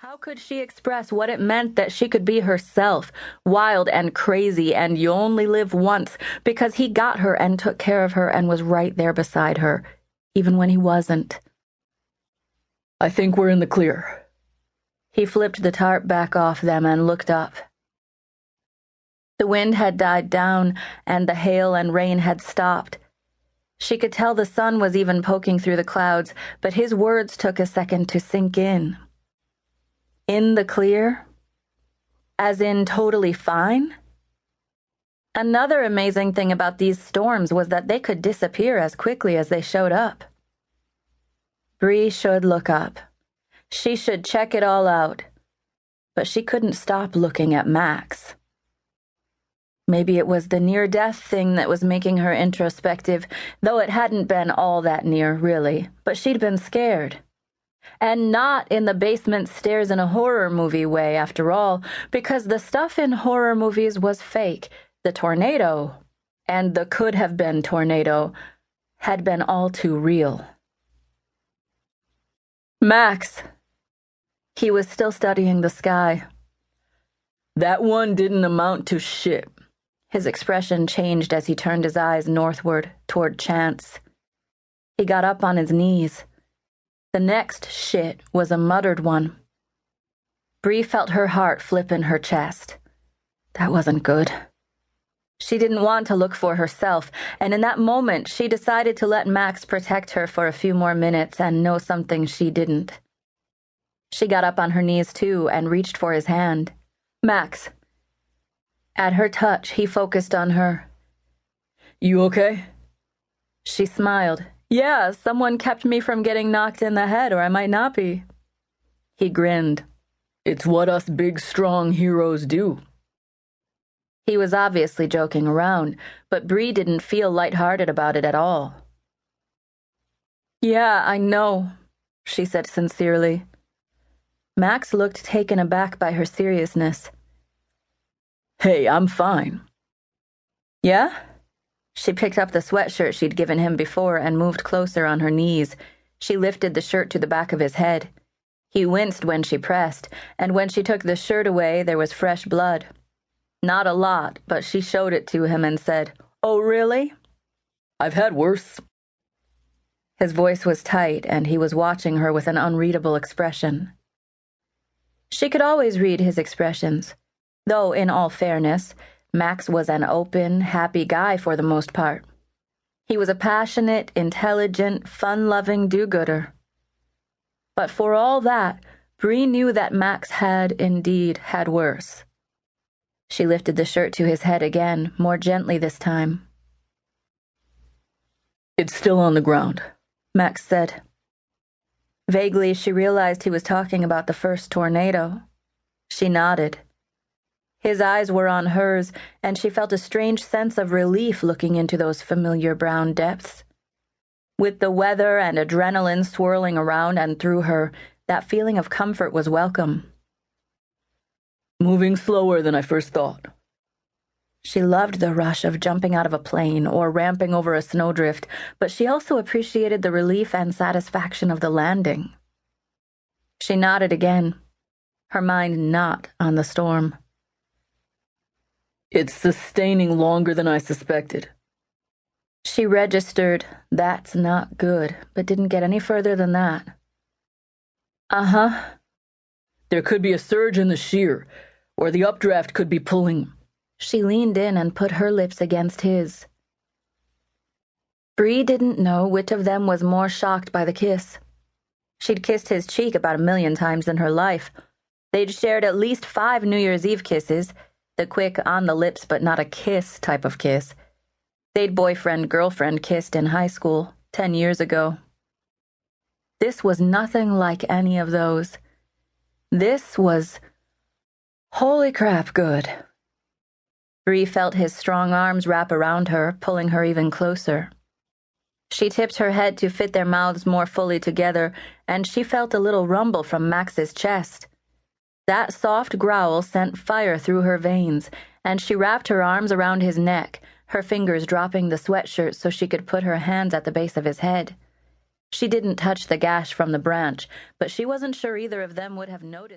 How could she express what it meant that she could be herself, wild and crazy, and you only live once, because he got her and took care of her and was right there beside her, even when he wasn't? I think we're in the clear. He flipped the tarp back off them and looked up. The wind had died down, and the hail and rain had stopped. She could tell the sun was even poking through the clouds, but his words took a second to sink in. In the clear? As in totally fine? Another amazing thing about these storms was that they could disappear as quickly as they showed up. Bree should look up. She should check it all out. But she couldn't stop looking at Max. Maybe it was the near-death thing that was making her introspective, though it hadn't been all that near, really, but she'd been scared. And not in the basement stairs in a horror movie way, after all, because the stuff in horror movies was fake. The tornado, and the could-have-been tornado, had been all too real. Max. He was still studying the sky. That one didn't amount to shit. His expression changed as he turned his eyes northward, toward Chance. He got up on his knees. The next shit was a muttered one. Bree felt her heart flip in her chest. That wasn't good. She didn't want to look for herself, and in that moment she decided to let Max protect her for a few more minutes and know something she didn't. She got up on her knees too and reached for his hand. Max. At her touch, he focused on her. You okay? She smiled. Yeah, someone kept me from getting knocked in the head, or I might not be. He grinned. It's what us big, strong heroes do. He was obviously joking around, but Bree didn't feel lighthearted about it at all. Yeah, I know, she said sincerely. Max looked taken aback by her seriousness. Hey, I'm fine. Yeah? She picked up the sweatshirt she'd given him before and moved closer on her knees. She lifted the shirt to the back of his head. He winced when she pressed, and when she took the shirt away, there was fresh blood. Not a lot, but she showed it to him and said, "Oh, really?" I've had worse. His voice was tight, and he was watching her with an unreadable expression. She could always read his expressions, though, in all fairness, Max was an open, happy guy for the most part. He was a passionate, intelligent, fun-loving do-gooder. But for all that, Bree knew that Max had, indeed, had worse. She lifted the shirt to his head again, more gently this time. It's still on the ground, Max said. Vaguely, she realized he was talking about the first tornado. She nodded. His eyes were on hers, and she felt a strange sense of relief looking into those familiar brown depths. With the weather and adrenaline swirling around and through her, that feeling of comfort was welcome. Moving slower than I first thought. She loved the rush of jumping out of a plane or ramping over a snowdrift, but she also appreciated the relief and satisfaction of the landing. She nodded again, her mind not on the storm. It's sustaining longer than I suspected. She registered, "That's not good," but didn't get any further than that. Uh-huh. There could be a surge in the shear, or the updraft could be pulling. She leaned in and put her lips against his. Bree didn't know which of them was more shocked by the kiss. She'd kissed his cheek about 1,000,000 times in her life. They'd shared at least 5 New Year's Eve kisses, the quick on-the-lips-but-not-a-kiss type of kiss. They'd boyfriend-girlfriend kissed in high school, 10 years ago. This was nothing like any of those. This was holy crap good. Bree felt his strong arms wrap around her, pulling her even closer. She tipped her head to fit their mouths more fully together, and she felt a little rumble from Max's chest. That soft growl sent fire through her veins, and she wrapped her arms around his neck, her fingers dropping the sweatshirt so she could put her hands at the base of his head. She didn't touch the gash from the branch, but she wasn't sure either of them would have noticed.